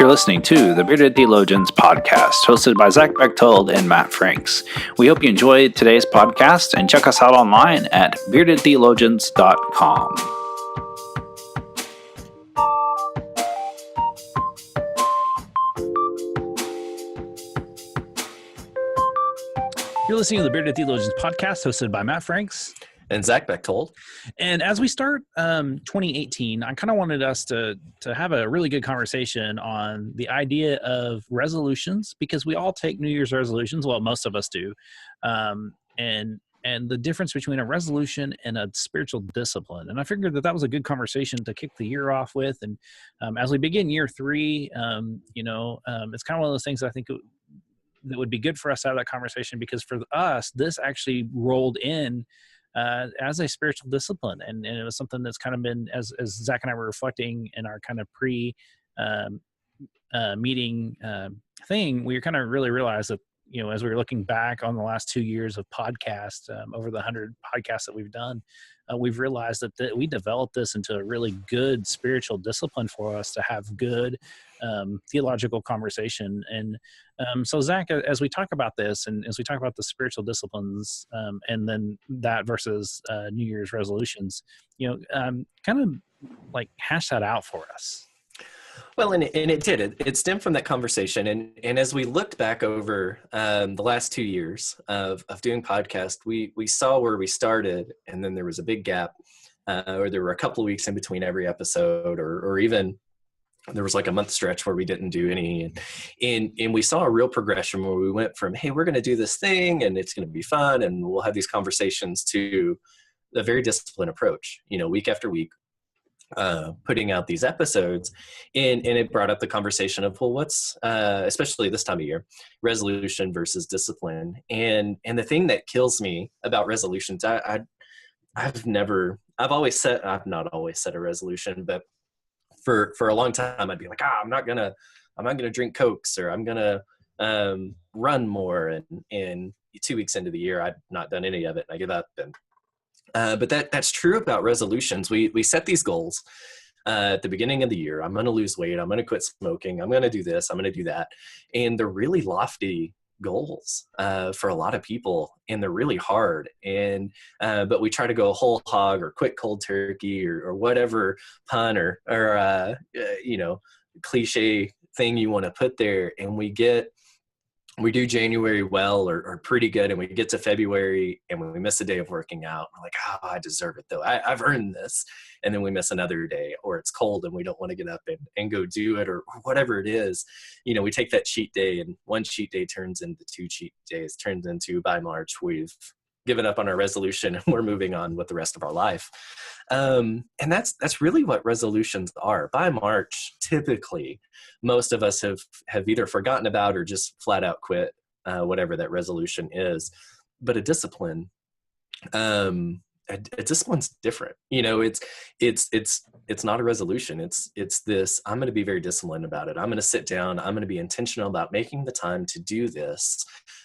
listening to the Bearded Theologians podcast, hosted by Zach Bechtold and Matt Franks. We hope you enjoyed today's podcast and check us out online at beardedtheologians.com. You're listening to the Bearded Theologians podcast, hosted by Matt Franks and Zach Bechtold. And as we start 2018, I kind of wanted us to have a really good conversation on the idea of resolutions, because we all take New Year's resolutions. Well, most of us do. And the difference between a resolution and a spiritual discipline. And I figured that was a good conversation to kick the year off with. And as we begin year 3, it's kind of one of those things I think that would be good for us to have that conversation, because for us, this actually rolled in as a spiritual discipline. And it was something that's kind of been, as Zach and I were reflecting in our kind of meeting thing, we kind of really realized that, as we were looking back on the last 2 years of podcasts, over the 100 podcasts that we've done, we've realized that we developed this into a really good spiritual discipline for us to have good theological conversation. And so Zach, as we talk about this, and as we talk about the spiritual disciplines, and then that versus New Year's resolutions, kind of like hash that out for us. Well, and it did. It stemmed from that conversation. And as we looked back over the last 2 years of doing podcast, we saw where we started, and then there was a big gap, or there were a couple of weeks in between every episode, or even there was like a month stretch where we didn't do any. And we saw a real progression where we went from, hey, we're going to do this thing and it's going to be fun and we'll have these conversations, to a very disciplined approach, week after week, putting out these episodes. And it brought up the conversation of, well, what's, especially this time of year, resolution versus discipline. And the thing that kills me about resolutions, I've not always set a resolution, but for a long time, I'd be like, I'm not gonna drink Cokes, or I'm gonna run more. And 2 weeks into the year, I'd not done any of it, and I give up. And but that's true about resolutions. We set these goals at the beginning of the year. I'm gonna lose weight. I'm gonna quit smoking. I'm gonna do this. I'm gonna do that. And they're really lofty goals for a lot of people, and they're really hard. And but we try to go whole hog, or quit cold turkey, or whatever pun or cliche thing you want to put there. And we do January well, or pretty good, and we get to February and we miss a day of working out, we're like, I deserve it though. I've earned this. And then we miss another day, or it's cold and we don't want to get up and go do it, or whatever it is. We take that cheat day, and one cheat day turns into 2 cheat days, turns into, by March, we've given up on our resolution and we're moving on with the rest of our life. And that's really what resolutions are. By March, typically, most of us have either forgotten about or just flat out quit whatever that resolution is. But a discipline, a discipline's different. It's not a resolution. It's this, I'm going to be very disciplined about it. I'm going to sit down. I'm going to be intentional about making the time to do this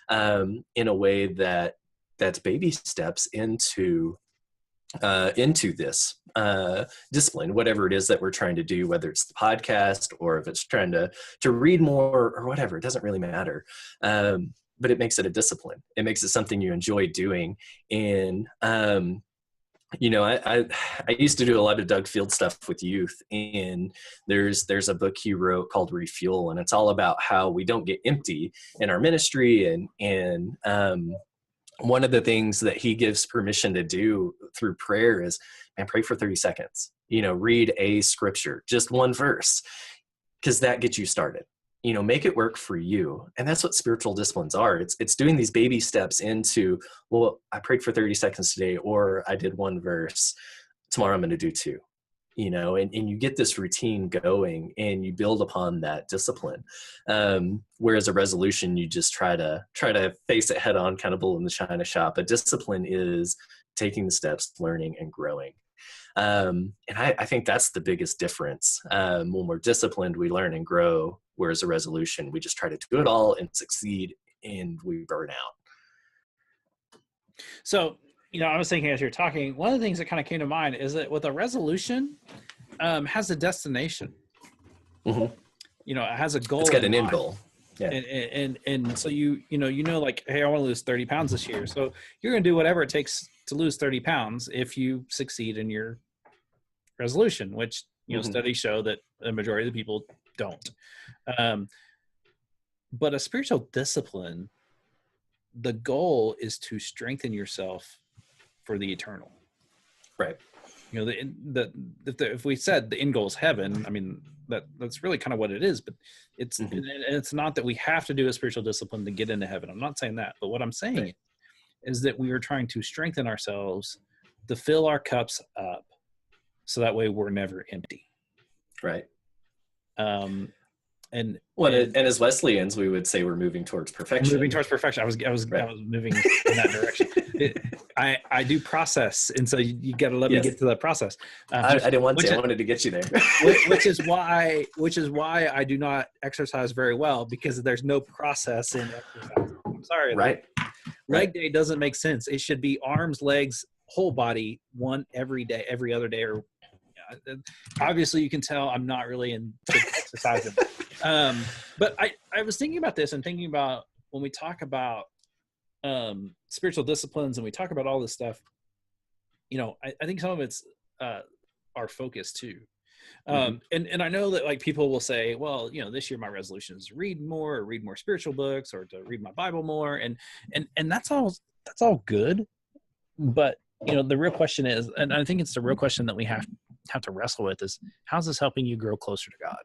in a way that's baby steps into this discipline, whatever it is that we're trying to do, whether it's the podcast, or if it's trying to read more, or whatever. It doesn't really matter. But it makes it a discipline. It makes it something you enjoy doing. And I used to do a lot of Doug Field stuff with youth, and there's a book he wrote called Refuel, and it's all about how we don't get empty in our ministry. And one of the things that he gives permission to do through prayer is, pray for 30 seconds, read a scripture, just one verse, because that gets you started. Make it work for you. And that's what spiritual disciplines are. It's doing these baby steps into, well, I prayed for 30 seconds today, or I did 1 verse. Tomorrow I'm going to do 2, and you get this routine going, and you build upon that discipline. Whereas a resolution, you just try to face it head on, kind of bull in the china shop. A discipline is taking the steps, learning and growing. And I think that's the biggest difference. When we're disciplined, we learn and grow. Whereas a resolution, we just try to do it all and succeed, and we burn out. So, I was thinking as you're talking, one of the things that kind of came to mind is that with a resolution, has a destination. Mm-hmm. it has a goal. It's got in an end mind. goal. Yeah. And so like, hey, I want to lose 30 pounds this year. So you're going to do whatever it takes to lose 30 pounds if you succeed in your resolution, which, studies show that the majority of the people don't. But a spiritual discipline, the goal is to strengthen yourself for the eternal. Right. If we said the end goal is heaven, I mean, that's really kind of what it is, but it's not that we have to do a spiritual discipline to get into heaven. I'm not saying that, but what I'm saying is that we are trying to strengthen ourselves to fill our cups up so that way we're never empty. Right. And as Wesleyans, we would say we're moving towards perfection. Moving towards perfection. I was moving in that direction. I do process, and so you got to let me get to the process. I didn't want to. I wanted to get you there. which is why I do not exercise very well, because there's no process in exercise. I'm sorry. Right. Leg day doesn't make sense. It should be arms, legs, whole body, one every day, every other day, or obviously you can tell I'm not really in exercising. But I was thinking about this and thinking about when we talk about spiritual disciplines and we talk about all this stuff, I think some of it's our focus too. And I know that like people will say, well, this year my resolution is to read more spiritual books, or to read my Bible more. And that's all good. But, the real question is, and I think it's the real question that we have to wrestle with, is how's this helping you grow closer to God?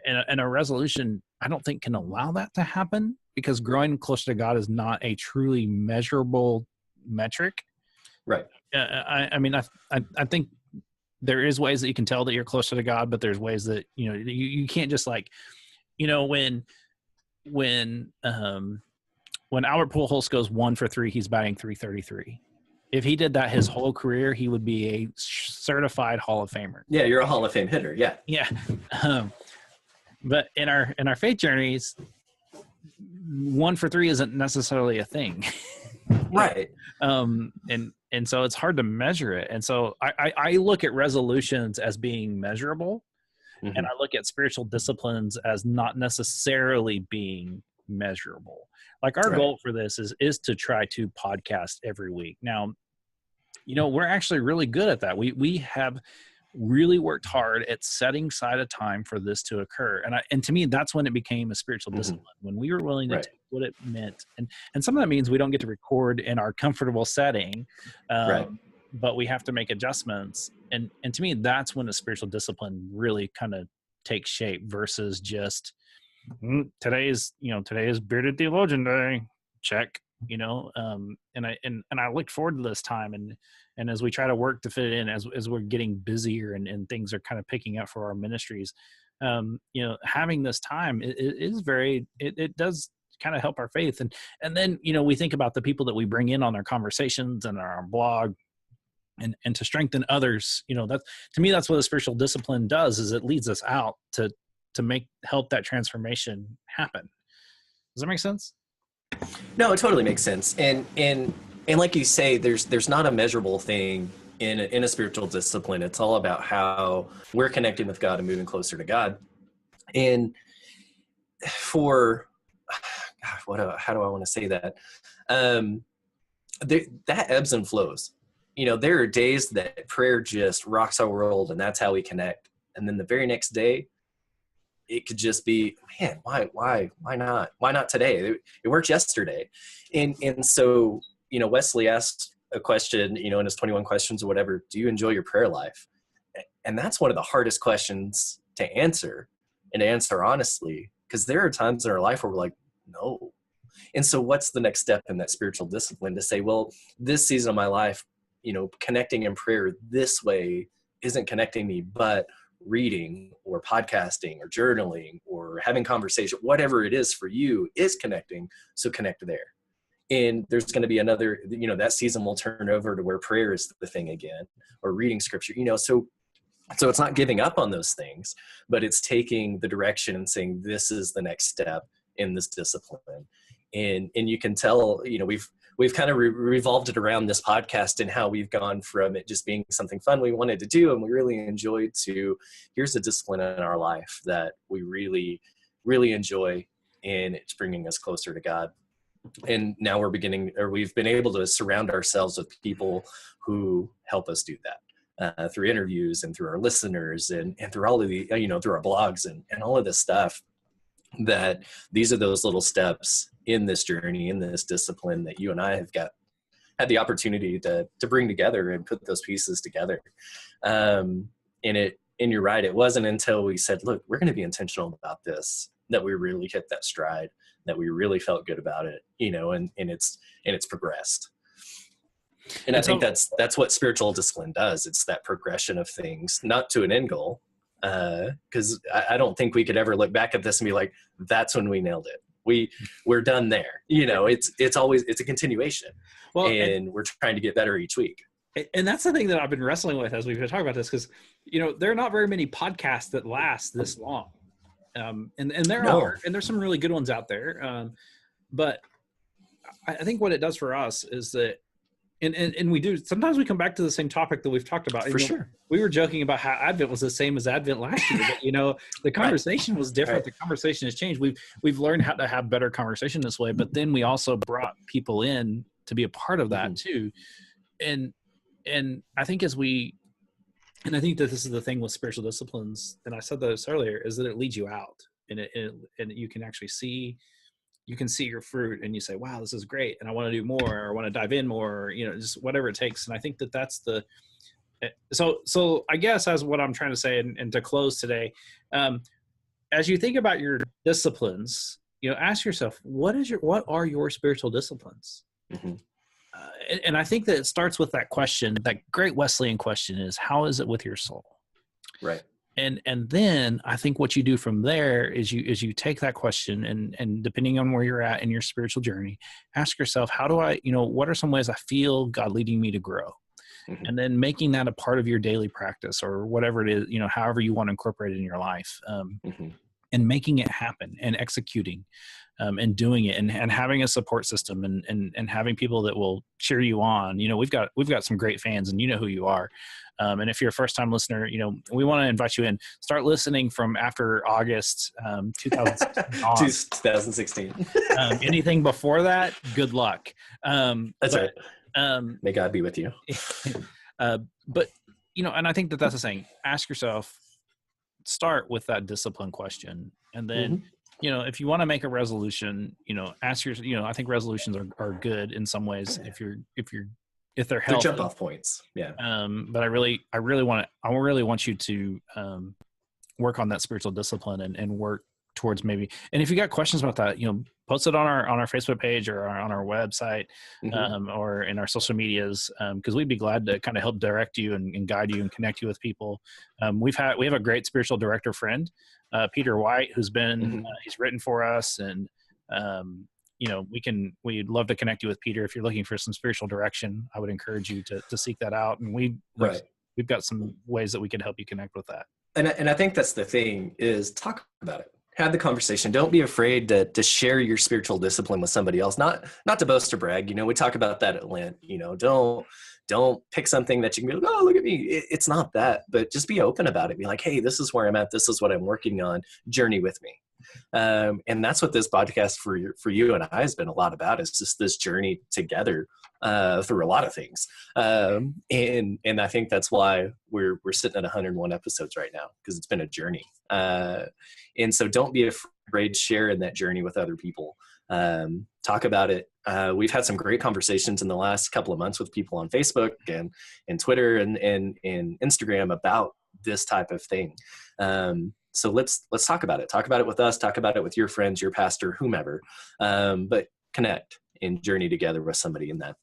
And a resolution, I don't think, can allow that to happen, because growing closer to God is not a truly measurable metric. Right. I mean, I think there is ways that you can tell that you're closer to God, but there's ways that, you can't just like, when Albert Pujols goes 1 for 3, he's batting .333. If he did that his whole career, he would be a certified Hall of Famer. Yeah, you're a Hall of Fame hitter. Yeah. Yeah. But in our faith journeys, 1 for 3 isn't necessarily a thing. Right. And so it's hard to measure it. And so I look at resolutions as being measurable, and I look at spiritual disciplines as not necessarily being measurable. Like our goal for this is to try to podcast every week. Now, we're actually really good at that. We have really worked hard at setting aside a time for this to occur. And to me, that's when it became a spiritual discipline, when we were willing to take what it meant. And some of that means we don't get to record in our comfortable setting, but we have to make adjustments. And to me, that's when a spiritual discipline really kind of takes shape, versus just today is Bearded Theologian Day. Check. And I looked forward to this time, and as we try to work to fit it in, as we're getting busier and things are kind of picking up for our ministries, having this time it does kind of help our faith. And then we think about the people that we bring in on our conversations and our blog, and to strengthen others. That, to me, that's what a spiritual discipline does, is it leads us out to help that transformation happen. Does that make sense? No, it totally makes sense. And like you say, there's not a measurable thing in a spiritual discipline. It's all about how we're connecting with God and moving closer to God. And for, how do I want to say that? That ebbs and flows. There are days that prayer just rocks our world, and that's how we connect. And then the very next day, it could just be, man, why not? Why not today? It worked yesterday. And so, Wesley asked a question, in his 21 questions or whatever, do you enjoy your prayer life? And that's one of the hardest questions to answer, and to answer honestly, because there are times in our life where we're like, no. And so what's the next step in that spiritual discipline to say, well, this season of my life, connecting in prayer this way isn't connecting me, but reading or podcasting or journaling or having conversation, whatever it is for you, is connecting. So connect there. And there's going to be another, that season will turn over to where prayer is the thing again, or reading scripture, so it's not giving up on those things, but it's taking the direction and saying, this is the next step in this discipline. And you can tell, we've kind of revolved it around this podcast and how we've gone from it just being something fun we wanted to do and we really enjoyed to here's a discipline in our life that we really, really enjoy, and it's bringing us closer to God. And now we've been able to surround ourselves with people who help us do that through interviews and through our listeners and through all of the, through our blogs and all of this stuff, that these are those little steps in this journey, in this discipline that you and I have had the opportunity to bring together and put those pieces together. And you're right. It wasn't until we said, look, we're going to be intentional about this, that we really hit that stride, that we really felt good about it, and it's progressed. And I think that's what spiritual discipline does. It's that progression of things, not to an end goal. Cause I don't think we could ever look back at this and be like, that's when we nailed it. We're done there. It's always a continuation, and we're trying to get better each week. And that's the thing that I've been wrestling with as we've been talking about this, because, there are not very many podcasts that last this long. And there are, and there's some really good ones out there. But I think what it does for us is that, and we do, sometimes we come back to the same topic that we've talked about. For sure. We were joking about how Advent was the same as Advent last year, but the conversation was different. Right. The conversation has changed. We've learned how to have better conversation this way, but then we also brought people in to be a part of that too. And I think and I think that this is the thing with spiritual disciplines, and I said this earlier, is that it leads you out, and you can actually see your fruit, and you say, wow, this is great, and I want to do more, or I want to dive in more, or, just whatever it takes. And I think that that's so I guess as what I'm trying to say, and to close today, as you think about your disciplines, ask yourself, what are your spiritual disciplines? Mm-hmm. And I think that it starts with that question, that great Wesleyan question is, how is it with your soul? Right. And then I think what you do from there is you take that question and depending on where you're at in your spiritual journey, ask yourself, how do I, what are some ways I feel God leading me to grow? Mm-hmm. And then making that a part of your daily practice, or whatever it is, however you want to incorporate it in your life, and making it happen and executing. And doing it and having a support system and having people that will cheer you on. We've got some great fans, and who you are. And if you're a first time listener, we want to invite you in. Start listening from after August 2016 on. 2016. Anything before that, good luck. That's right. May God be with you. But and I think that's the saying. Ask yourself, start with that discipline question, and then if you want to make a resolution, ask your, I think resolutions are good in some ways if they're healthy. Jump off points. Yeah. But I really want you to work on that spiritual discipline and work towards maybe, and if you got questions about that, post it on our Facebook page or on our website, or in our social medias. Cause we'd be glad to kind of help direct you and guide you and connect you with people. We have a great spiritual director friend, Peter White, who's been, he's written for us, and, we'd love to connect you with Peter. If you're looking for some spiritual direction, I would encourage you to seek that out. And we've got some ways that we can help you connect with that. And I think that's the thing, is talk about it. Have the conversation. Don't be afraid to share your spiritual discipline with somebody else. Not to boast or brag. We talk about that at Lent. Don't pick something that you can be like, oh, look at me. It's not that, but just be open about it. Be like, hey, this is where I'm at. This is what I'm working on. Journey with me. And that's what this podcast for you and I has been a lot about. It's just this journey together through a lot of things. And I think that's why we're sitting at 101 episodes right now, because it's been a journey. And so don't be afraid to share in that journey with other people. Talk about it. We've had some great conversations in the last couple of months with people on Facebook and Twitter and Instagram about this type of thing. So let's talk about it. Talk about it with us. Talk about it with your friends, your pastor, whomever. But connect and journey together with somebody in that.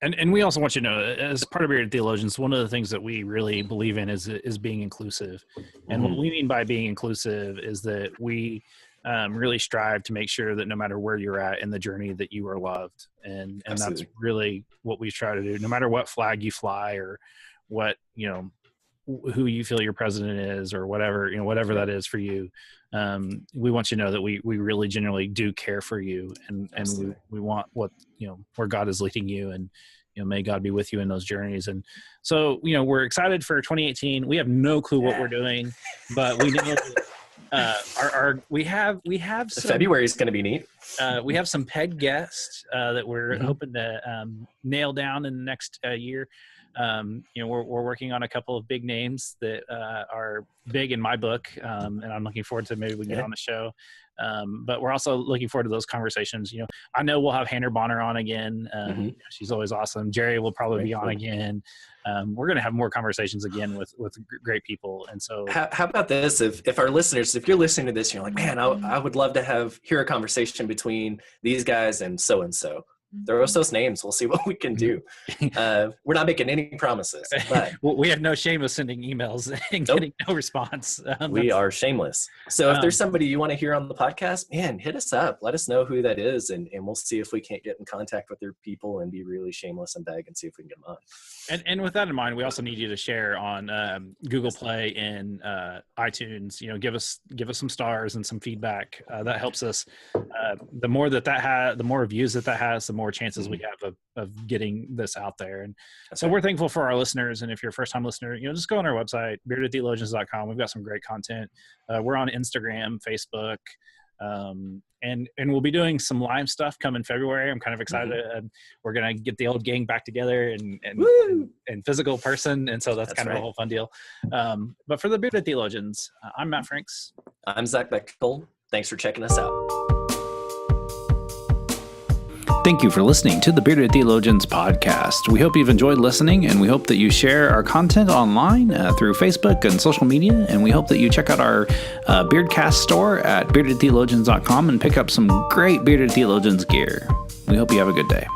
And we also want you to know, as part of Bearded Theologians, one of the things that we really believe in is being inclusive. And what we mean by being inclusive is that we really strive to make sure that no matter where you're at in the journey, that you are loved. And that's really what we try to do. No matter what flag you fly or what, who you feel your president is, or whatever, whatever that is for you. We want you to know that we really genuinely do care for you, and we want what, where God is leading you, and may God be with you in those journeys. And so, we're excited for 2018. We have no clue what we're doing, but we know that we have some, February is going to be neat. We have some PEG guests that we're hoping to nail down in the next year. We're working on a couple of big names that are big in my book, and I'm looking forward to maybe we get on the show. But we're also looking forward to those conversations. I know we'll have Hannah Bonner on again. She's always awesome. Jerry will probably be on again. We're going to have more conversations again with great people. And so, how about this? If our listeners, if you're listening to this, you're like, man, I would love to hear a conversation between these guys and so. Throw us those names. We'll see what we can do. We're not making any promises. But well, we have no shame of sending emails and getting no response. We are shameless. So if there's somebody you want to hear on the podcast, man, hit us up. Let us know who that is, and we'll see if we can't get in contact with their people and be really shameless and beg and see if we can get them on. And with that in mind, we also need you to share on Google Play and iTunes. Give us some stars and some feedback. That helps us. The more the more reviews that has, the more chances we have of getting this out there. And so we're thankful for our listeners. And if you're a first-time listener, just go on our website, beardedtheologians.com. We've got some great content. We're on Instagram, Facebook, and we'll be doing some live stuff come in February. I'm kind of excited. We're going to get the old gang back together and physical person. And so that's kind of a whole fun deal. But for the Bearded Theologians, I'm Matt Franks. I'm Zach Bechtold. Thanks for checking us out. Thank you for listening to the Bearded Theologians podcast. We hope you've enjoyed listening, and we hope that you share our content online through Facebook and social media, and we hope that you check out our Beardcast store at beardedtheologians.com and pick up some great Bearded Theologians gear. We hope you have a good day.